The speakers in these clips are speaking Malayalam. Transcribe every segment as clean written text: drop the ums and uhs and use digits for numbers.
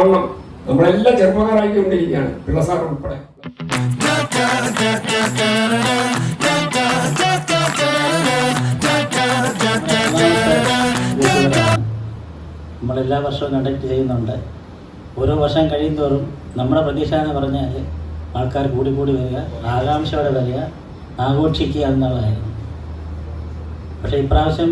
നമ്മളെല്ലാം ചെറുപ്പക്കാരായിക്കൊണ്ടിരിക്കുകയാണ്, പിള്ളസാർ ഉൾപ്പെടെ. നമ്മളെല്ലാ വർഷവും കണ്ടക്ട് ചെയ്യുന്നുണ്ട്. ഓരോ വർഷം കഴിയുന്തോറും നമ്മുടെ പ്രതീക്ഷ എന്ന് പറഞ്ഞാൽ ആൾക്കാർ കൂടി വരിക, ആകാംക്ഷയോടെ വരിക, ആഘോഷിക്കുക എന്നുള്ളതായിരുന്നു. പക്ഷേ ഇപ്രാവശ്യം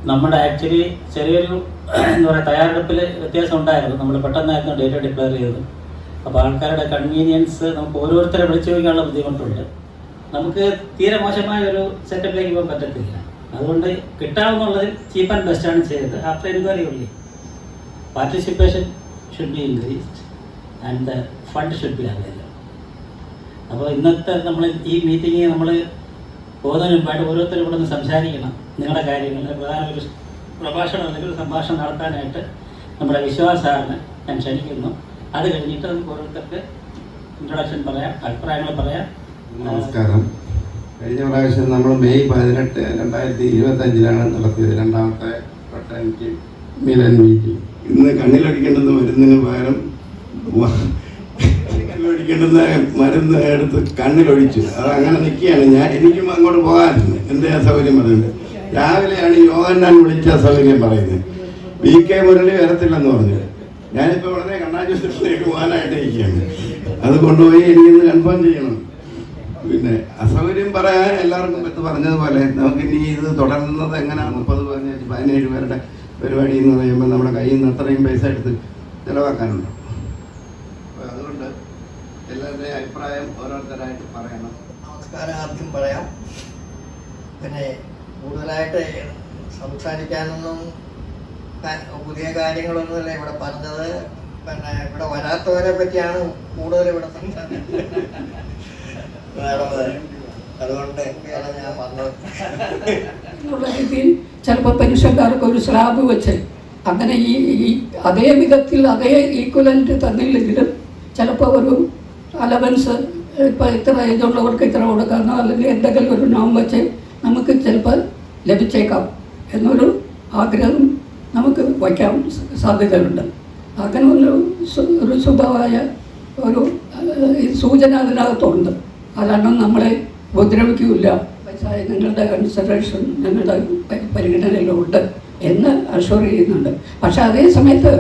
നമ്മുടെ ആക്ച്വലി ചെറിയൊരു എന്താ പറയുക തയ്യാറെടുപ്പിൽ വ്യത്യാസം ഉണ്ടായിരുന്നു. നമ്മൾ പെട്ടെന്നായിരുന്നു ഡേറ്റ് ഡിക്ലെയർ ചെയ്തത്. അപ്പോൾ ആൾക്കാരുടെ കൺവീനിയൻസ് നമുക്ക് ഓരോരുത്തരെ വിളിച്ചു ചോദിക്കാനുള്ള ബുദ്ധിമുട്ടുണ്ട്. നമുക്ക് തീരെ മോശമായ ഒരു സെറ്റപ്പിലേക്ക് പോകാൻ പറ്റത്തില്ല. അതുകൊണ്ട് കിട്ടാവുന്നുള്ളതിൽ ചീപ്പ് ആൻഡ് ബെസ്റ്റാണ് ചെയ്തത്. ആഫ്റ്റർ എൻക്വയറി ഉള്ളി participation should be increased and the fund should be available. അപ്പോൾ ഇന്നത്തെ നമ്മൾ ഈ മീറ്റിംഗ് നമ്മൾ പോകുന്നതിന് മുമ്പായിട്ട് ഓരോരുത്തരും ഇവിടെ നിന്ന് സംസാരിക്കണം. നിങ്ങളുടെ കാര്യങ്ങൾ പ്രധാന ഒരു പ്രഭാഷണം അല്ലെങ്കിൽ സംഭാഷണം നടത്താനായിട്ട് നമ്മുടെ വിശ്വാസ് സാറിനെ ഞാൻ ക്ഷണിക്കുന്നു. അത് കഴിഞ്ഞിട്ട് നമുക്ക് ഓരോരുത്തർക്ക് ഇൻട്രൊഡക്ഷൻ പറയാം, അഭിപ്രായങ്ങൾ പറയാം. നമസ്കാരം. കഴിഞ്ഞ പ്രാവശ്യം നമ്മൾ മെയ് 18, 2025 നടത്തിയത് രണ്ടാമത്തെ ഫ്രട്ടേണിറ്റി മിലൻ മീറ്റിംഗ്. ഇന്ന് കണ്ണിലടിക്കേണ്ടുന്ന മരുന്നിന് പകരം കണ്ണിലടിക്കേണ്ടുന്ന മരുന്ന് എടുത്ത് കണ്ണിലൊഴിച്ചു. അത് അങ്ങനെ നിൽക്കുകയാണ്. എനിക്കും അങ്ങോട്ട് പോകാമായിരുന്നു. എൻ്റെ സൗകര്യം പറയുന്നത് രാവിലെയാണ് യോഗന്നാൻ വിളിച്ച സൗകര്യം പറയുന്നത്. VK മുരളി വരത്തില്ലെന്ന് പറഞ്ഞു. ഞാനിപ്പോൾ വളരെ കണ്ണാശുപത്രിയിലേക്ക് പോകാനായിട്ട് ഇരിക്കുകയാണ്. അത് കൊണ്ടുപോയി എനിക്കിന്ന് കൺഫേം ചെയ്യണം. പിന്നെ അസൗകര്യം പറയാൻ എല്ലാവർക്കും പറഞ്ഞതുപോലെ നമുക്ക് ഇനി ഇത് തുടരുന്നത് എങ്ങനെയാണ് 30-17 പേരുടെ പരിപാടി എന്ന് പറയുമ്പോൾ നമ്മുടെ കയ്യിൽ നിന്ന് അത്രയും പൈസ എടുത്ത് ചിലവാക്കാനുണ്ട്. അപ്പോൾ അതുകൊണ്ട് എല്ലാവരുടെയും അഭിപ്രായം ഓരോരുത്തരായിട്ട് പറയണം. നമസ്കാരം. ആദ്യം പറയാം. പിന്നെ കൂടുതലായിട്ട് സംസാരിക്കാനൊന്നും പുതിയ കാര്യങ്ങളൊന്നുമില്ല ഇവിടെ പറഞ്ഞത്. പിന്നെ ഇവിടെ വരാത്തവരെ പറ്റിയാണ് കൂടുതൽ ഇവിടെ സംസാരിക്കുന്നത്. അതുകൊണ്ട് ഞാൻ പറഞ്ഞത് രീതിയിൽ ചിലപ്പോൾ പെൻഷൻകാർക്ക് ഒരു സ്ലാബ് വെച്ച് അങ്ങനെ ഈ അതേ വിധത്തിൽ അതേ ഈക്വലൻ്റ് തന്നില്ലെങ്കിലും ചിലപ്പോൾ ഒരു അലവൻസ് ഇപ്പോൾ ഇത്ര ഏജുള്ളവർക്ക് ഇത്ര കൊടുക്കാമെന്നോ അല്ലെങ്കിൽ എന്തെങ്കിലും ഒരു നോം വെച്ച് നമുക്ക് ചിലപ്പോൾ ലഭിച്ചേക്കാം എന്നൊരു ആഗ്രഹം നമുക്ക് വയ്ക്കാൻ സാധ്യതയുണ്ട്. അങ്ങനെ ഒരു ശുദ്ധമായ ഒരു സൂചന അതിനകത്തുണ്ട്. അതാണ് നമ്മളെ ഉപദ്രവിക്കില്ല, നിങ്ങളുടെ കൺസിഡറേഷൻ ഞങ്ങളുടെ പരിഗണനയിലുണ്ട് എന്ന് അഷ്വർ ചെയ്യുന്നുണ്ട്. പക്ഷെ അതേ സമയത്ത്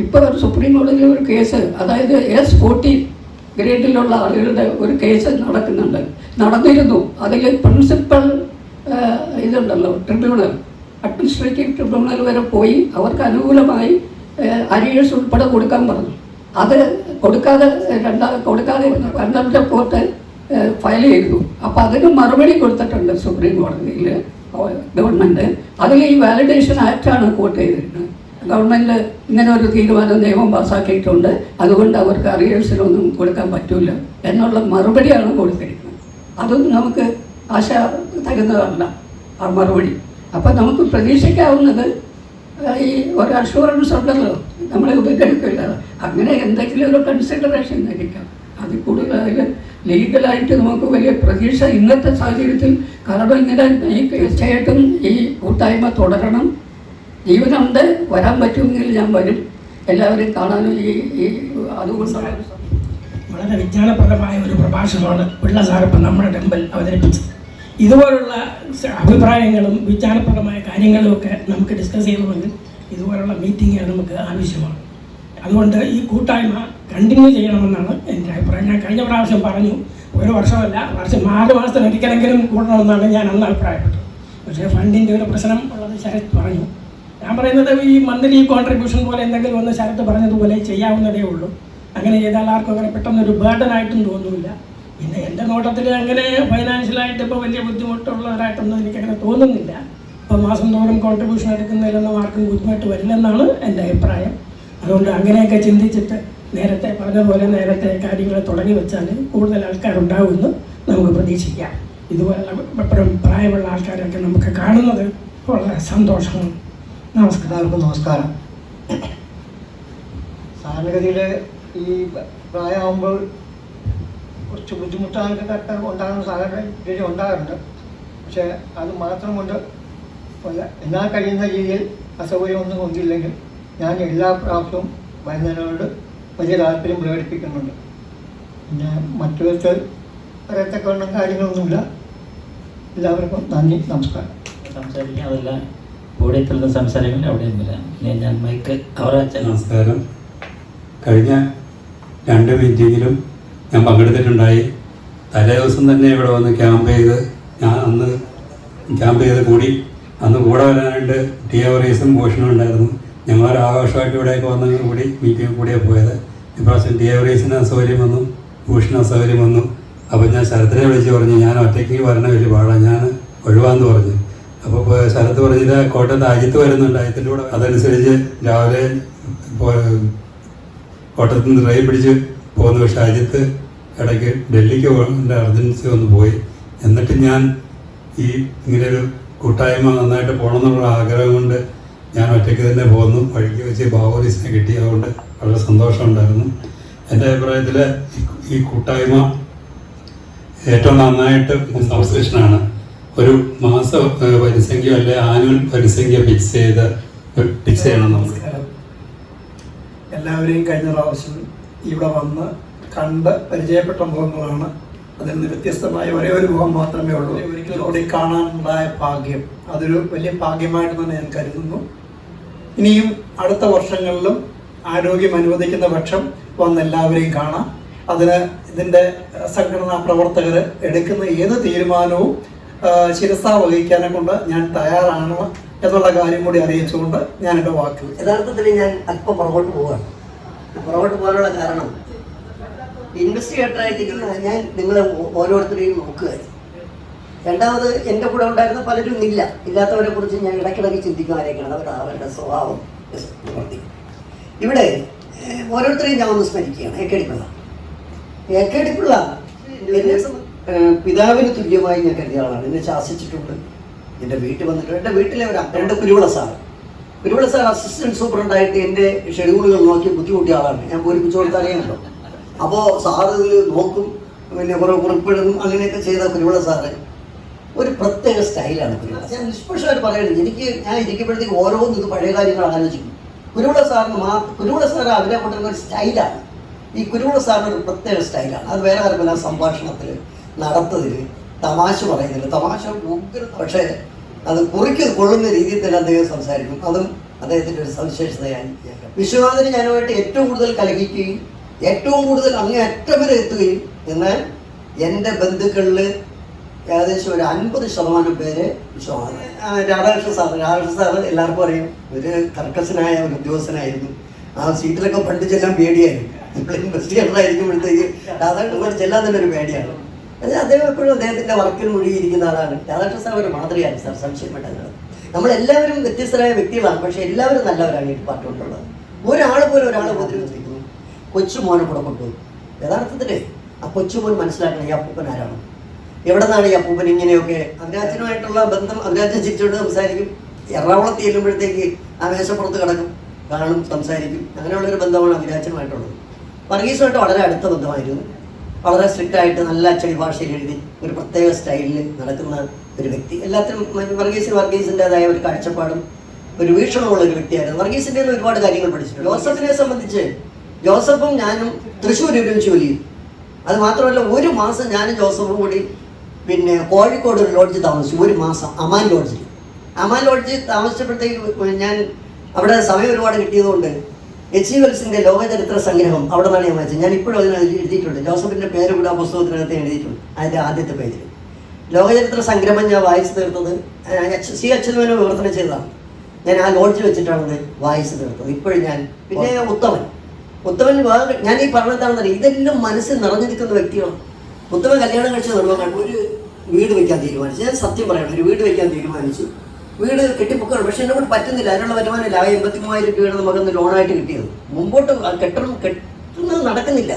ഇപ്പോൾ സുപ്രീം കോടതിയിൽ ഒരു കേസ്, അതായത് S14 ഗ്രേഡിലുള്ള ആളുകളുടെ ഒരു കേസ് നടന്നിരുന്നു. അതിൽ പ്രിൻസിപ്പൽ ഇതുണ്ടല്ലോ ട്രിബ്യൂണൽ, അഡ്മിനിസ്ട്രേറ്റീവ് ട്രിബ്യൂണൽ വരെ പോയി അവർക്ക് അനുകൂലമായി അരിയേഴ്സ് ഉൾപ്പെടെ കൊടുക്കാൻ പറഞ്ഞു. അത് കൊടുക്കാതെ കൺസംപ്റ്റ് ഓഫ് കോർട്ട് ഫയൽ ചെയ്തു. അപ്പോൾ അതിന് മറുപടി കൊടുത്തിട്ടുണ്ട് സുപ്രീം കോടതിയിൽ ഗവൺമെൻറ്. അതിൽ ഈ വാലിഡേഷൻ ആക്റ്റാണ് കോട്ട് ചെയ്തിരുന്നത്. ഗവൺമെൻറ് ഇങ്ങനെ ഒരു നിയമം പാസ്സാക്കിയിട്ടുണ്ട്, അതുകൊണ്ട് അവർക്ക് അറിയേഴ്സിനൊന്നും കൊടുക്കാൻ പറ്റില്ല എന്നുള്ള മറുപടിയാണ് കൊടുത്തിരിക്കുന്നത്. അതും നമുക്ക് ആശ തരുന്നതല്ല ആ മറുപടി. അപ്പം നമുക്ക് പ്രതീക്ഷിക്കാവുന്നത് ഈ ഒരു അഷുറൻസ് ഉണ്ടല്ലോ, നമ്മളെ ഉപദ്രവിക്കില്ല. അങ്ങനെ എന്തെങ്കിലും ഒരു കൺസിഡറേഷൻ ആയിരിക്കാം. അതിൽ കൂടുതൽ അതിൽ ലീഗലായിട്ട് നമുക്ക് വലിയ പ്രതീക്ഷ ഇന്നത്തെ സാഹചര്യത്തിൽ. കാരണം ഇങ്ങനെ ഈ തീർച്ചയായിട്ടും ഈ കൂട്ടായ്മ തുടരണം. ജീവനുണ്ട്, വരാൻ പറ്റുമെങ്കിൽ ഞാൻ വരും, എല്ലാവരെയും കാണാനും അതുകൊണ്ടാണ്. വളരെ വിജ്ഞാനപ്രദമായ ഒരു പ്രഭാഷണമാണ് പിള്ള സാർ ഇപ്പം നമ്മുടെ ടെമ്പിൾ അവതരിപ്പിച്ചത്. ഇതുപോലുള്ള അഭിപ്രായങ്ങളും വിജ്ഞാനപ്രദമായ കാര്യങ്ങളും ഒക്കെ നമുക്ക് ഡിസ്കസ് ചെയ്യണമെങ്കിൽ ഇതുപോലുള്ള മീറ്റിങ്ങുകൾ നമുക്ക് ആവശ്യമാണ്. അതുകൊണ്ട് ഈ കൂട്ടായ്മ കണ്ടിന്യൂ ചെയ്യണമെന്നാണ് എൻ്റെ അഭിപ്രായം. ഞാൻ കഴിഞ്ഞ പ്രാവശ്യം പറഞ്ഞു, ഒരു വർഷമല്ല, 4 മാസത്തിനൊരിക്കലെങ്കിലും കൂടണമെന്നാണ് ഞാൻ അന്ന് അഭിപ്രായപ്പെട്ടത്. പക്ഷേ ഫണ്ടിൻ്റെ ഒരു പ്രശ്നം ഉള്ളത് ശരത് പറഞ്ഞു. ഞാൻ പറയുന്നത് ഈ മന്ത്ലി കോൺട്രിബ്യൂഷൻ പോലെ എന്തെങ്കിലും ഒന്ന് ശരത്ത് പറഞ്ഞതുപോലെ ചെയ്യാവുന്നതേ ഉള്ളൂ. അങ്ങനെ ചെയ്താൽ ആർക്കും അങ്ങനെ പെട്ടെന്നൊരു ബേർഡനായിട്ടും തോന്നുന്നില്ല. പിന്നെ എൻ്റെ നോട്ടത്തിൽ അങ്ങനെ ഫൈനാൻഷ്യലായിട്ട് ഇപ്പോൾ വലിയ ബുദ്ധിമുട്ടുള്ളവരായിട്ടൊന്നും എനിക്കങ്ങനെ തോന്നുന്നില്ല. ഇപ്പോൾ മാസം തോറും കോൺട്രിബ്യൂഷൻ എടുക്കുന്നതിലൊന്നും ആർക്കും ബുദ്ധിമുട്ട് വരില്ലെന്നാണ് എൻ്റെ അഭിപ്രായം. അതുകൊണ്ട് അങ്ങനെയൊക്കെ ചിന്തിച്ചിട്ട് നേരത്തെ പറഞ്ഞതുപോലെ നേരത്തെ കാര്യങ്ങൾ തുടങ്ങി വെച്ചാൽ കൂടുതൽ ആൾക്കാരുണ്ടാവുമെന്ന് നമുക്ക് പ്രതീക്ഷിക്കാം. ഇതുപോലുള്ള എപ്പോഴും പ്രായമുള്ള ആൾക്കാരൊക്കെ നമുക്ക് കാണുന്നത് വളരെ സന്തോഷമാണ്. നമസ്കാരം. സാധാരണഗതിയിൽ ഈ പ്രായമാകുമ്പോൾ കുറച്ച് ബുദ്ധിമുട്ടായിട്ട് ഉണ്ടാകുന്ന സാഹചര്യം ഉണ്ടാകാറുണ്ട്. പക്ഷേ അത് മാത്രം കൊണ്ട് എന്നാൽ കഴിയുന്ന രീതിയിൽ അസൗകര്യമൊന്നും കൊണ്ടില്ലെങ്കിൽ ഞാൻ എല്ലാ പ്രാവശ്യവും വരുന്നതിനോട് വലിയ താല്പര്യം പ്രകടിപ്പിക്കുന്നുണ്ട്. പിന്നെ മറ്റൊരു പറയത്തക്കവണ്ണം കാര്യങ്ങളൊന്നുമില്ല. എല്ലാവർക്കും നന്ദി, നമസ്കാരം. സംസാരിക്കാം, അതെല്ലാം പോഡിയത്തിൽ നിന്ന് സംസാരിക്കില്ല, അവിടെയും വരാം. ഞാൻ മൈക്ക് അവരെ നമസ്കാരം. കഴിഞ്ഞ 2 മീറ്റിങ്ങിലും ഞാൻ പങ്കെടുത്തിട്ടുണ്ടായി. തലേ ദിവസം തന്നെ ഇവിടെ വന്ന് ക്യാമ്പ് ചെയ്ത് ഞാൻ അന്ന് ക്യാമ്പ് ചെയ്ത് കൂടി. അന്ന് കൂടെ വരാനായിട്ട് ടിയവറീസും ഭൂഷണും ഉണ്ടായിരുന്നു. ഞങ്ങളൊരു ആഘോഷമായിട്ട് ഇവിടേക്ക് വന്ന് കൂടി മീറ്റിംഗ് കൂടിയാണ് പോയത്. ഇപ്രാവശ്യം ടിയവറീസിന് അസൗകര്യം വന്നു, ഭൂഷണ അസൗകര്യം വന്നു. അപ്പോൾ ഞാൻ ശരത്തിനെ വിളിച്ച് പറഞ്ഞു, ഞാൻ ഒറ്റയ്ക്ക് വരണ വലിയ പാടാണ്, ഞാൻ ഒഴിവാന്ന് പറഞ്ഞു. അപ്പോൾ ശരത്ത് പറഞ്ഞത് കോട്ടയത്ത് അജിത്ത് വരുന്നുണ്ട്, അജിത്തിൻ്റെ കൂടെ. അതനുസരിച്ച് രാവിലെ കോട്ടയത്ത് നിന്ന് ട്രെയിൻ പിടിച്ച് പോകുന്നു. പക്ഷേ അജിത്ത് ഇടയ്ക്ക് ഡൽഹിക്ക് എൻ്റെ അർജൻസി ഒന്ന് പോയി. എന്നിട്ട് ഞാൻ ഈ ഇങ്ങനെയൊരു കൂട്ടായ്മ നന്നായിട്ട് പോകണമെന്നുള്ള ആഗ്രഹം കൊണ്ട് ഞാൻ ഒറ്റയ്ക്ക് തന്നെ പോന്നു. വഴിക്ക് വെച്ച് ബാബോറീസിനെ കിട്ടി, അതുകൊണ്ട് വളരെ സന്തോഷമുണ്ടായിരുന്നു. എൻ്റെ അഭിപ്രായത്തിൽ ഈ കൂട്ടായ്മ ഏറ്റവും നന്നായിട്ട് സബ്സ്ക്രിപ്ഷനാണ്. ഒരു മാസ പരിസംഖ്യ അല്ലെ ആനുവൽ പരിസംഖ്യ ഫിക്സ് ചെയ്യണം. നമസ്കാരം. എല്ലാവരെയും കഴിഞ്ഞ പ്രാവശ്യം ഇവിടെ വന്ന് കണ്ട് പരിചയപ്പെട്ട മുഖങ്ങളാണ്. അതിൽ നിന്ന് വ്യത്യസ്തമായ ഒരേ ഒരു മുഖം മാത്രമേ ഉള്ളൂ. ഒരിക്കലും കൂടി കാണാനുണ്ടായ ഭാഗ്യം, അതൊരു വലിയ ഭാഗ്യമായിട്ട് തന്നെ ഞാൻ കരുതുന്നു. ഇനിയും അടുത്ത വർഷങ്ങളിലും ആരോഗ്യം അനുവദിക്കുന്ന പക്ഷം വന്ന് എല്ലാവരെയും കാണാം. അതിന് ഇതിൻ്റെ സംഘടനാ പ്രവർത്തകർ എടുക്കുന്ന ഏത് തീരുമാനവും ശിരസാ വഹിക്കാനെ കൊണ്ട് ഞാൻ തയ്യാറാണ് എന്നുള്ള കാര്യം കൂടി അറിയിച്ചുകൊണ്ട് ഞാൻ എൻ്റെ വാക്ക്. യഥാർത്ഥത്തിൽ ഞാൻ അല്പം പുറകോട്ട് പോവുകയാണ്. പുറകോട്ട് പോകാനുള്ള കാരണം, ഇൻവെസ്റ്റിഗേറ്ററായിട്ട് ഞാൻ നിങ്ങളെ ഓരോരുത്തരെയും നോക്കുകയായിരുന്നു. രണ്ടാമത് എൻ്റെ കൂടെ ഉണ്ടായിരുന്ന പലരും ഇല്ലാത്തവരെ കുറിച്ച് ഞാൻ ഇടയ്ക്കിടയ്ക്ക് ചിന്തിക്കുവാനേക്കാണ് അവരുടെ സ്വഭാവം പ്രവർത്തിക്കും. ഇവിടെ ഓരോരുത്തരെയും ഞാൻ ഒന്ന് സ്മരിക്കുകയാണ്. എ കെ ഡി പിള്ള എന്നെ പിതാവിന് തുല്യമായി ഞാൻ കരുതിയ ആളാണ്. എന്നെ ശാസിച്ചിട്ടുണ്ട്, എൻ്റെ വീട്ടിൽ വന്നിട്ടുണ്ട്. എൻ്റെ വീട്ടിലെ രണ്ട് കുരുവിള സാർ അസിസ്റ്റൻറ്റ് സൂപ്രണ്ടായിട്ട് എൻ്റെ ഷെഡ്യൂളുകൾ നോക്കി ബുദ്ധിമുട്ടിയ ആളാണ്. ഞാൻ പൂരിപ്പിച്ചു കൊടുത്തറിയാമല്ലോ. അപ്പോൾ സാറ് ഇതിൽ നോക്കും, പിന്നെ കുറേ കുറിപ്പിടും, അങ്ങനെയൊക്കെ ചെയ്ത കുരുവിള സാറ് ഒരു പ്രത്യേക സ്റ്റൈലാണ്. ഞാൻ നിഷ്പക്ഷമായിട്ട് പറയുന്നത്, ഞാൻ ഇരിക്കുമ്പോഴത്തേക്ക് ഓരോന്നും ഇത് പഴയ കാര്യങ്ങൾ ആലോചിക്കും. കുരുവിള സാർ അതിനെ കൊണ്ടുവരുന്ന ഒരു സ്റ്റൈലാണ്. ഈ കുരുവിള സാറിന് ഒരു പ്രത്യേക സ്റ്റൈലാണ്. അത് വേറെ കാര്യമല്ല, സംഭാഷണത്തിൽ, നടത്തതിൽ, തമാശ പറയുന്നില്ല. തമാശ പക്ഷേ അത് കൊള്ളുന്ന രീതിയിൽ തന്നെ അദ്ദേഹം സംസാരിക്കും. അതും അദ്ദേഹത്തിൻ്റെ ഒരു സവിശേഷതയായി. വിശ്വനാഥന് ഞാനുമായിട്ട് ഏറ്റവും കൂടുതൽ കലഹിക്കുകയും ഏറ്റവും കൂടുതൽ അങ്ങേയറ്റം വരെ എത്തുകയും, എന്നാൽ എൻ്റെ ബന്ധുക്കളിൽ ഏകദേശം ഒരു 50% പേര് വിശ്വനാഥൻ. രാധാകൃഷ്ണൻ സാറ് എല്ലാവർക്കും അറിയാം, ഒരു കർക്കശനായ ഒരു ഉദ്യോഗസ്ഥനായിരുന്നു. ആ സീറ്റിലൊക്കെ പണ്ട് ചെല്ലാൻ പേടിയായിരുന്നു. ഇപ്പോൾ ഇൻവെസ്റ്റിഗേറ്ററായിരിക്കുമ്പോഴത്തേക്ക് രാധാകൃഷ്ണൻ ചെല്ലാൻ തന്നെ ഒരു പേടിയാണ്. അദ്ദേഹം എപ്പോഴും അദ്ദേഹത്തിൻ്റെ വർക്കിൽ മുഴുകിയിരിക്കുന്ന ആളാണ്. രാധാകൃഷ്ണൻ സാർ ഒരു മാതൃകയാണ് സാർ, സംശയപ്പെട്ടത്. നമ്മളെല്ലാവരും വ്യത്യസ്തരായ വ്യക്തികളാണ്, പക്ഷേ എല്ലാവരും നല്ലവരാണ് ഈ ഡിപ്പാർട്ട്മെൻറ്റുള്ളത്. ഒരാൾ പോലും ഒരാളെ ഉപദ്രവിച്ചിരിക്കുന്നു. കൊച്ചുമോനെ കൂടെ കൊണ്ടുപോകും. യഥാർത്ഥത്തിൽ ആ കൊച്ചുമോൻ മനസ്സിലാക്കണം ഈ അപ്പൂപ്പൻ ആരാണ്, എവിടെ നിന്നാണ് ഈ അപ്പൂപ്പൻ ഇങ്ങനെയൊക്കെ. അഭിരാജനുമായിട്ടുള്ള ബന്ധം, അഭിരാജൻ ചിരിച്ചുകൊണ്ട് സംസാരിക്കും. എറണാകുളത്ത് ചെല്ലുമ്പോഴത്തേക്ക് ആ മേശപ്പുറത്ത് കിടക്കും, കാണും, സംസാരിക്കും. അങ്ങനെയുള്ളൊരു ബന്ധമാണ് അഭിരാജനുമായിട്ടുള്ളത്. വർഗീസുമായിട്ട് വളരെ അടുത്ത ബന്ധമായിരുന്നു. വളരെ സ്ട്രിക്റ്റായിട്ട് നല്ല അച്ചടി ഭാഷയിൽ എഴുതി ഒരു പ്രത്യേക സ്റ്റൈലിൽ നടക്കുന്ന ഒരു വ്യക്തി. എല്ലാത്തിനും വർഗീസിൻ്റെതായ ഒരു കാഴ്ചപ്പാടും ഒരു വീക്ഷണമുള്ള ഒരു വ്യക്തിയായിരുന്നു. വർഗീസിൻ്റെ ഒരുപാട് കാര്യങ്ങൾ പഠിച്ചിട്ടുണ്ട്. ജോസഫിനെ സംബന്ധിച്ച് ജോസഫും ഞാനും തൃശ്ശൂർ ഒരുമിച്ച് ജോലി ചെയ്തു. അത് മാത്രമല്ല, ഒരു മാസം ഞാനും ജോസഫും കൂടി പിന്നെ കോഴിക്കോട് ഒരു ലോഡ്ജ് താമസിച്ചു. ഒരു മാസം അമാൻ ലോഡ്ജ് താമസിച്ചപ്പോഴത്തേക്ക് ഞാൻ അവിടെ സമയം ഒരുപാട് കിട്ടിയതുകൊണ്ട് H.G. വെൽസിൻ്റെ ലോകചരിത്ര സംഗ്രഹം അവിടെ നിന്നാണ് ഞാൻ വായിച്ചത്. ഞാൻ ഇപ്പോഴും അതിന് എഴുതിയിട്ടുണ്ട്. ജോസഫിൻ്റെ പേര് കൂടെ ആ പുസ്തകത്തിനകത്ത് എഴുതിയിട്ടുണ്ട്. അതിൻ്റെ ആദ്യത്തെ പേജിൽ ലോകചരിത്ര സംഗ്രഹം ഞാൻ വായിച്ചു തീർത്തത് C. അച്യുതമേനോൻ വിവർത്തനം ചെയ്തതാണ്. ഞാൻ ആ ലോഡ്ജ് വെച്ചിട്ടാണത് വായിച്ചു തീർത്തത്. ഇപ്പോഴും ഞാൻ പിന്നെ ഉത്തമൻ ഞാൻ ഈ പറഞ്ഞതാണെന്നറിയാം, ഇതെല്ലാം മനസ്സിൽ നിറഞ്ഞു നിൽക്കുന്ന വ്യക്തികളാണ്. ഉത്തമൻ കല്യാണം കഴിച്ച നിർവ്വഹം ഒരു വീട് വയ്ക്കാൻ തീരുമാനിച്ചു. ഞാൻ സത്യം പറയണം, ഒരു വീട് വയ്ക്കാൻ തീരുമാനിച്ചു. വീട് കെട്ടിപ്പൊക്കണം, പക്ഷെ എന്നെ കൊണ്ട് പറ്റുന്നില്ല. അതിനുള്ള വരുമാനമില്ല. 83,000 രൂപയാണ് നമുക്കൊന്ന് ലോണായിട്ട് കിട്ടിയത്. മുമ്പോട്ട് കെട്ടുന്നത് നടക്കുന്നില്ല.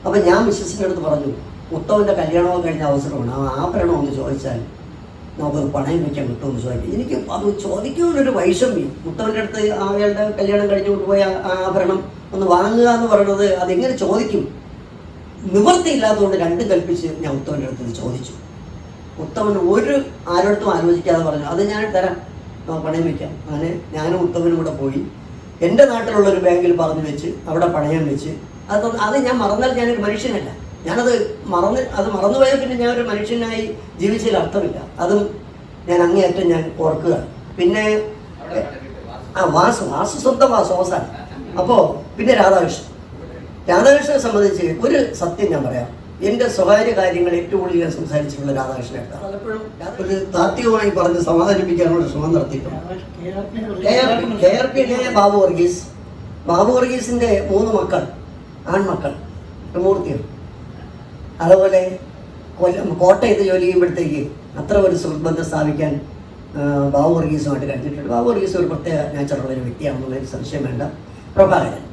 അപ്പം ഞാൻ മിസ്സസിൻ്റെ അടുത്ത് പറഞ്ഞു, ഉത്തമൻ്റെ കല്യാണമൊക്കെ കഴിഞ്ഞ അവസരമാണ്, ആ ആഭരണം ഒന്ന് ചോദിച്ചാൽ നമുക്കത് പണയം വയ്ക്കാൻ കിട്ടുമെന്ന് ചോദിക്കും. എനിക്ക് അത് ചോദിക്കാനൊരു വൈഷമ്യം. ഉത്തമൻ്റെ അടുത്ത് അയാളുടെ കല്യാണം കഴിഞ്ഞ് കൊണ്ടുപോയ ആഭരണം ഒന്ന് വാങ്ങുക എന്ന് പറയുന്നത് അതെങ്ങനെ ചോദിക്കും? നിവൃത്തിയില്ലാത്തതുകൊണ്ട് രണ്ടും കൽപ്പിച്ച് ഞാൻ ഉത്തമൻ്റെ അടുത്ത് ചോദിച്ചു. ഉത്തമൻ ആരോടത്തും ആലോചിക്കാതെ പറഞ്ഞു, അത് ഞാൻ തരാം, പണയം വയ്ക്കാം. അങ്ങനെ ഞാനും ഉത്തമനും കൂടെ പോയി എൻ്റെ നാട്ടിലുള്ള ഒരു ബാങ്കിൽ പറഞ്ഞു വെച്ച് അവിടെ പണയം വെച്ച് അത് ഞാൻ മറന്നാൽ ഞാനൊരു മനുഷ്യനല്ല. ഞാനത് മറന്നുപോയാൽ പിന്നെ ഞാനൊരു മനുഷ്യനായി ജീവിച്ചതിൽ അർത്ഥമില്ല. അതും ഞാൻ അങ്ങേയറ്റം ഞാൻ ഓർക്കുക. പിന്നെ വാസു സ്വന്തം അവസാനം. അപ്പോൾ പിന്നെ രാധാകൃഷ്ണനെ സംബന്ധിച്ച് ഒരു സത്യം ഞാൻ പറയാം. എൻ്റെ സ്വകാര്യ കാര്യങ്ങൾ ഏറ്റവും കൂടുതൽ ഞാൻ സംസാരിച്ചിട്ടുള്ള രാധാകൃഷ്ണനാണ്. പലപ്പോഴും ഒരു താത്വികമായി പറഞ്ഞ് സമാധാനിപ്പിക്കാനുള്ള ശ്രമം നടത്തിയിട്ടുണ്ട്. KRP ബാബു വർഗീസിൻ്റെ 3 മക്കൾ, ആൺമക്കൾ, മൂർത്തികൾ. അതുപോലെ കോട്ടയത്ത് ജോലി ചെയ്യുമ്പോഴത്തേക്ക് അത്ര ഒരു സുഹൃത്ബന്ധം സ്ഥാപിക്കാൻ ബാബു വർഗീസുമായിട്ട് കഴിഞ്ഞിട്ടുണ്ട്. ബാബു വർഗീസ് ഒരു പ്രത്യേക നാച്ചുറൽ ഒരു വ്യക്തിയാണെന്നുള്ളൊരു സംശയം വേണ്ട. പ്രഭാകരൻ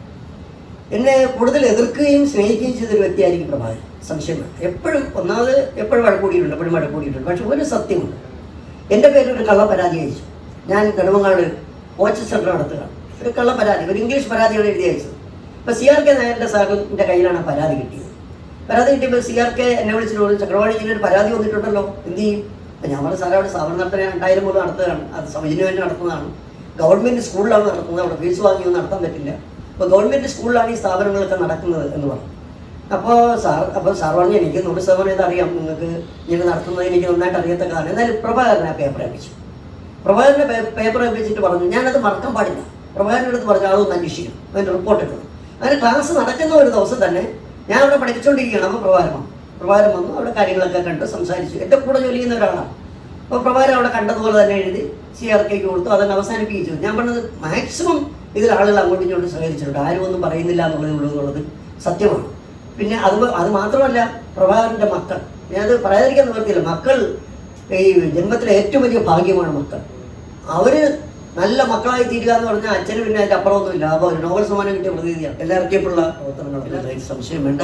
എന്നെ കൂടുതൽ എതിർക്കുകയും സ്നേഹിക്കുകയും ചെയ്തൊരു വ്യക്തിയായിരിക്കും പ്രഭാകരൻ, സംശയം വേണ്ട. എപ്പോഴും വഴക്കൂടിയിട്ടുണ്ട്. പക്ഷെ ഒരു സത്യമുണ്ട്. എൻ്റെ പേരിൽ ഒരു കള്ള പരാതി അയച്ചു. ഞാൻ നെടുമങ്ങാട് കോച്ച് സെൻ്റർ നടത്തുക. ഒരു കള്ള പരാതി, ഒരു ഇംഗ്ലീഷ് പരാതിയാണ് എഴുതി അയച്ചത്. ഇപ്പോൾ CRK നായരുടെ സാറിൻ്റെ കയ്യിലാണ് പരാതി കിട്ടിയത്. പരാതി കിട്ടിയപ്പോൾ CRK എന്നെ വിളിച്ചിട്ട് ചക്രവാണി ജില്ലയിൽ പരാതി വന്നിട്ടുണ്ടല്ലോ, എന്ത് ചെയ്യും? അപ്പം ഞാൻ പറഞ്ഞ സാറേ, അവിടെ സ്ഥാപനം നടത്താൻ 2000 പോലും നടത്തുകയാണ്. അത് സൗജന്യമായിട്ട് നടത്തുന്നതാണ്. ഗവൺമെൻറ് സ്കൂളിലാണ് നടത്തുന്നത്. അവിടെ ഫീസ് വാങ്ങിയൊന്നും നടത്താൻ പറ്റില്ല. അപ്പോൾ ഗവൺമെൻറ് സ്കൂളിലാണ് ഈ സ്ഥാപനങ്ങളൊക്കെ നടക്കുന്നത് എന്ന് പറഞ്ഞു. അപ്പോൾ സാർ പറഞ്ഞു, എനിക്ക് 100% ഇതറിയാം, നിങ്ങൾക്ക് ഇങ്ങനെ നടത്തുന്നത് എനിക്ക് നന്നായിട്ട് അറിയത്തക്കാണ്. എന്നാലും പ്രഭാകരനെ പേപ്പർ ഏൽപ്പിച്ചു. പ്രഭാകരനെ പേപ്പർ ഏൽപ്പിച്ചിട്ട് പറഞ്ഞു, ഞാനത് മറക്കാൻ പാടില്ല. പ്രഭാകരൻ്റെ അടുത്ത് പറഞ്ഞു, അതൊന്ന് അന്വേഷിക്കണം, അതിൻ്റെ റിപ്പോർട്ട് എടുക്കണം. അങ്ങനെ ക്ലാസ് നടക്കുന്ന ഒരു ദിവസം തന്നെ ഞാൻ അവിടെ പഠിപ്പിച്ചുകൊണ്ടിരിക്കുകയാണ്. അപ്പോൾ പ്രഭാകരൻ വന്നു. അവിടെ കാര്യങ്ങളൊക്കെ കണ്ട് സംസാരിച്ചു. എൻ്റെ കൂടെ ജോലി ചെയ്യുന്ന ഒരാളാണ്. അപ്പോൾ പ്രഭാകരൻ അവിടെ കണ്ടതുപോലെ തന്നെ എഴുതി CRKക്ക് കൊടുത്തു. അതങ്ങ് അവസാനിപ്പിച്ചു. ഞാൻ പറഞ്ഞത് മാക്സിമം ഇതിൽ ആളുകൾ അങ്ങോട്ടും ഇങ്ങോട്ടും സഹകരിച്ചിട്ടുണ്ട്. ആരും ഒന്നും പറയുന്നില്ല എന്നുള്ളത് സത്യമാണ്. പിന്നെ അത് മാത്രമല്ല, പ്രഭാകരൻ്റെ മക്കൾ, ഞാനത് പറയാതിരിക്കാൻ നിവർത്തിയില്ല. മക്കൾ ഈ ജന്മത്തിലെ ഏറ്റവും വലിയ ഭാഗ്യമാണ് മക്കൾ. അവർ നല്ല മക്കളായി തീരുക എന്ന് പറഞ്ഞാൽ അച്ഛന് പിന്നെ അതിൻ്റെ അപ്പുറമൊന്നുമില്ല. അപ്പോൾ ഒരു നോബൽ സമ്മാനം കിട്ടിയ പ്രതിനിധിയാണ്. എല്ലാവർക്കുള്ള പ്രവർത്തനങ്ങൾ, സംശയം വേണ്ട.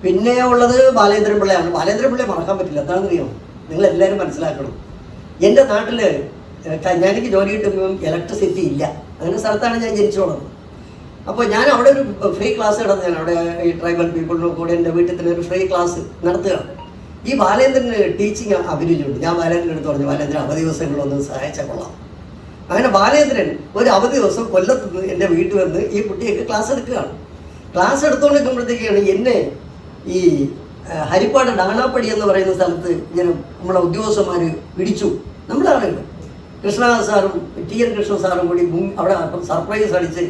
പിന്നെ ഉള്ളത് ബാലേന്ദ്രൻ പിള്ളയാണ്. ബാലേന്ദ്രൻ പിള്ളയെ മറക്കാൻ പറ്റില്ല. എന്താണെന്നറിയാമോ? നിങ്ങളെല്ലാവരും മനസ്സിലാക്കണം. എൻ്റെ നാട്ടിൽ എനിക്ക് ജോലി കിട്ടുമ്പോൾ ഇലക്ട്രിസിറ്റി ഇല്ല. അങ്ങനെ സ്ഥലത്താണ് ഞാൻ ജനിച്ചു വളർന്നത്. അപ്പോൾ ഞാൻ അവിടെ ഒരു ഫ്രീ ക്ലാസ് നടത്തുകയാണ്. അവിടെ ഈ ട്രൈബൽ പീപ്പിളിനും കൂടെ എൻ്റെ വീട്ടിൽ തന്നെ ഒരു ഫ്രീ ക്ലാസ് നടത്തുകയാണ്. ഈ ബാലേന്ദ്രന് ടീച്ചിങ് അഭിരുചിയുണ്ട്. ഞാൻ ബാലേന്ദ്രൻ എടുത്ത് പറഞ്ഞു, ബാലേന്ദ്രൻ അവധി ദിവസങ്ങളൊന്നും സഹായിച്ചാൽ കൊള്ളാം. അങ്ങനെ ബാലേന്ദ്രൻ ഒരു അവധി ദിവസം കൊല്ലത്ത് നിന്ന് എൻ്റെ വീട്ടിൽ വന്ന് ഈ കുട്ടിയൊക്കെ ക്ലാസ് എടുക്കുകയാണ്. ക്ലാസ് എടുത്തുകൊണ്ടിരിക്കുമ്പോഴത്തേക്കാണ് എന്നെ ഈ ഹരിപ്പാട് ഡാണാപ്പടി എന്ന് പറയുന്ന സ്ഥലത്ത് ഇങ്ങനെ നമ്മളെ ഉദ്യോഗസ്ഥന്മാർ പിടിച്ചു. നമ്മുടെ ആളുകൾ കൃഷ്ണദാസ് സാറും TN കൃഷ്ണ സാറും കൂടി അവിടെ സർപ്രൈസ് അടിച്ച്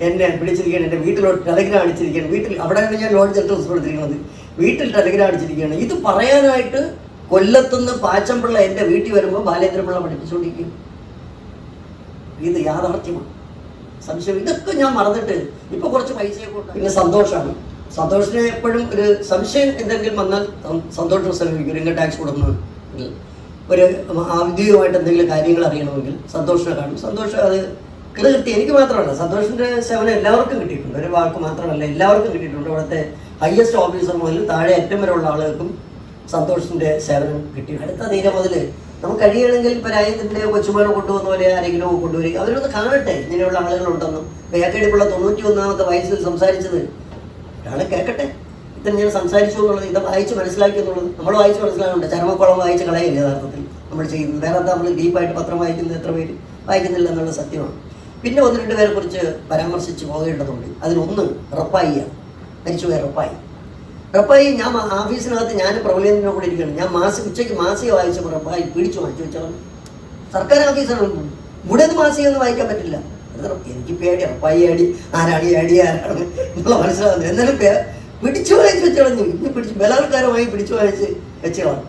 എന്നെ പിടിച്ചിരിക്കുകയാണ്. എൻ്റെ വീട്ടിലോട്ട് ടെലഗ്രാം അടിച്ചിരിക്കുകയാണ്. അവിടെയാണ് ഞാൻ ലോഡ്ജ് അഡ്രസ് കൊടുത്തിരിക്കുന്നത്. വീട്ടിൽ ടെലഗ്രാം അടിച്ചിരിക്കുകയാണ്. ഇത് പറയാനായിട്ട് കൊല്ലത്തുനിന്ന് പാച്ചമ്പിള്ള എൻ്റെ വീട്ടിൽ വരുമ്പോൾ ബാലേന്ദ്രപിള്ള പഠിപ്പിച്ചുകൊണ്ടിരിക്കും. ഇത് യാഥാർത്ഥ്യമാണ്. സംശയം ഇതൊക്കെ ഞാൻ മറന്നിട്ട് ഇപ്പോൾ കുറച്ച് പൈസയൊക്കെ ഉണ്ട്. പിന്നെ സന്തോഷമാണ്. സന്തോഷിനെ എപ്പോഴും ഒരു സംശയം എന്തെങ്കിലും വന്നാൽ സന്തോഷം ശ്രമിക്കും. ഒരു ഇൻകം ടാക്സ് കൊടുക്കണം, ഒരു ഔദ്യോഗികമായിട്ട് എന്തെങ്കിലും കാര്യങ്ങൾ അറിയണമെങ്കിൽ സന്തോഷിനെ കാണും. സന്തോഷം അത് കൃത്യം എനിക്ക് മാത്രമല്ല, സന്തോഷിൻ്റെ സേവനം എല്ലാവർക്കും കിട്ടിയിട്ടുണ്ട്. ഒരു വാക്ക് മാത്രമല്ല, എല്ലാവർക്കും കിട്ടിയിട്ടുണ്ട്. ഇവിടുത്തെ ഹയസ്റ്റ് ഓഫീസർ മുതൽ താഴെ അറ്റം വരെയുള്ള ആളുകൾക്കും സന്തോഷിൻ്റെ സേവനം കിട്ടി. അടുത്ത തീരെ മുതൽ നമുക്ക് കഴിയണമെങ്കിൽ ഇപ്പോൾ രാജ്യത്തിൻ്റെ കൊച്ചുമോനെ കൊണ്ടുവന്ന പോലെ ആരെങ്കിലും കൊണ്ടുവരിക, അവരൊന്ന് കാണട്ടെ ഇങ്ങനെയുള്ള ആളുകളുണ്ടെന്നും. വേക്കടിപ്പുള്ള 91-ാമത്തെ വയസ്സിൽ സംസാരിച്ചത് ഒരാളെ കേൾക്കട്ടെ. ഇത്ര ഞാൻ സംസാരിച്ചു എന്നുള്ളത്, ഇത് വായിച്ച് മനസ്സിലാക്കി എന്നുള്ളത് നമ്മൾ വായിച്ച് മനസ്സിലാകുന്നുണ്ട്. ചരമക്കുളം വായിച്ച് കളയില്ല യഥാർത്ഥത്തിൽ നമ്മൾ ചെയ്യുന്നത്. വേറെ എന്താ നമ്മൾ ഡീപ്പായിട്ട് പത്രം വായിക്കുന്നത് എത്ര പേര് വായിക്കുന്നില്ല എന്നുള്ള സത്യമാണ്. പിന്നെ 1-2 പേരെ കുറിച്ച് പരാമർശിച്ച് പോകേണ്ടതുണ്ട്. അതിലൊന്ന് റപ്പായിയാണ്, മരിച്ചുപോയ റപ്പായി. ഞാൻ ഓഫീസിനകത്ത് ഞാൻ പ്രബലേന്ദ്രനെ കൂടെ ഇരിക്കുകയാണ്. ഞാൻ ഉച്ചയ്ക്ക് മാസിക വായിച്ചപ്പോൾ റപ്പായി പിടിച്ചു മാറ്റി വെച്ചവൻ. സർക്കാർ ഓഫീസാണ്. ഇവിടെ നിന്ന് മാസികയൊന്നും വായിക്കാൻ പറ്റില്ല. എനിക്ക് പേടി, റപ്പായി ആരാണ് എന്നുള്ള മനസ്സിലാകുന്നത്. എന്നാലും പിടിച്ചു വായിച്ച് വെച്ചോളഞ്ഞു. ഇനി ബലാത്കാരമായി പിടിച്ചു വായിച്ച് വെച്ചോളാം.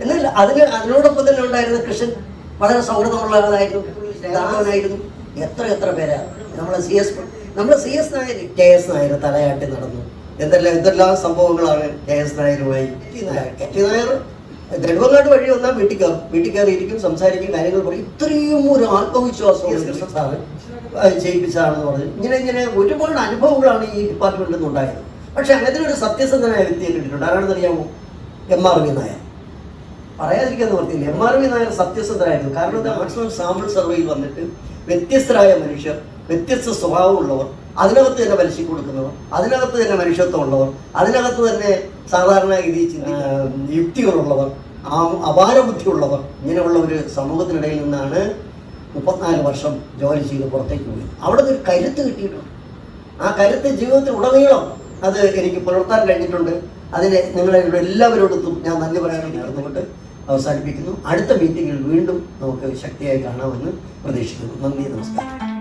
എന്നാൽ അതിനോടൊപ്പം തന്നെ ഉണ്ടായിരുന്ന കൃഷ്ണൻ വളരെ സൗഹൃദമുള്ള ആളായിരുന്നു. എത്ര പേരാ നമ്മളെ CS നായർ, KS നായർ തലയാട്ടി നടന്നു. എന്തെല്ലാം സംഭവങ്ങളാണ് KS നായരുമായി. നായർ നെടുമങ്ങാട് വഴി വന്നാൽ വീട്ടിൽ കയറിയിരിക്കും, സംസാരിക്കും, കാര്യങ്ങൾ പറയും. ഇത്രയും ഒരു ആത്മവിശ്വാസം കൃഷ്ണ സാറ് ചെയ്യിപ്പിച്ചതാണെന്ന് പറഞ്ഞു. ഇങ്ങനെ ഒരുപാട് അനുഭവങ്ങളാണ് ഈ ഡിപ്പാർട്ട്മെന്റിൽ നിന്നുണ്ടായത്. പക്ഷെ അങ്ങനത്തെ ഒരു സത്യസന്ധനായ വ്യക്തിയെ കിട്ടിയിട്ടുണ്ട്. ആരാണെന്ന് അറിയാമോ? MRV നായർ. പറയാതിരിക്കാൻ നിവർത്തിയില്ല. MRV നായർ സത്യസന്ധനായിരുന്നു. കാരണം മാക്സിമം സാമ്പിൾ സർവേയിൽ വന്നിട്ട് വ്യത്യസ്തരായ മനുഷ്യർ, വ്യത്യസ്ത സ്വഭാവമുള്ളവർ, അതിനകത്ത് തന്നെ പലിശ കൊടുക്കുന്നവർ, അതിനകത്ത് തന്നെ മനുഷ്യത്വമുള്ളവർ, അതിനകത്ത് തന്നെ സാധാരണഗതി യുക്തികളുള്ളവർ, അപാരബുദ്ധിയുള്ളവർ, ഇങ്ങനെയുള്ള ഒരു സമൂഹത്തിനിടയിൽ നിന്നാണ് 34 വർഷം ജോലി ചെയ്ത് പുറത്തേക്ക് പോയി. അവിടെ നിന്ന് ഒരു കരുത്ത് കിട്ടിയിട്ടുണ്ട്. ആ കരുത്ത് ജീവിതത്തിൽ ഉടനീളം അത് എനിക്ക് പുലർത്താൻ കഴിഞ്ഞിട്ടുണ്ട്. അതിന് നിങ്ങളെ എല്ലാവരോടൊത്തും ഞാൻ നന്ദി പറയാനും നേർന്നുകൊണ്ട് അവസാനിപ്പിക്കുന്നു. അടുത്ത മീറ്റിങ്ങിൽ വീണ്ടും നമുക്ക് ശക്തിയായി കാണാമെന്ന് പ്രതീക്ഷിക്കുന്നു. നന്ദി, നമസ്കാരം.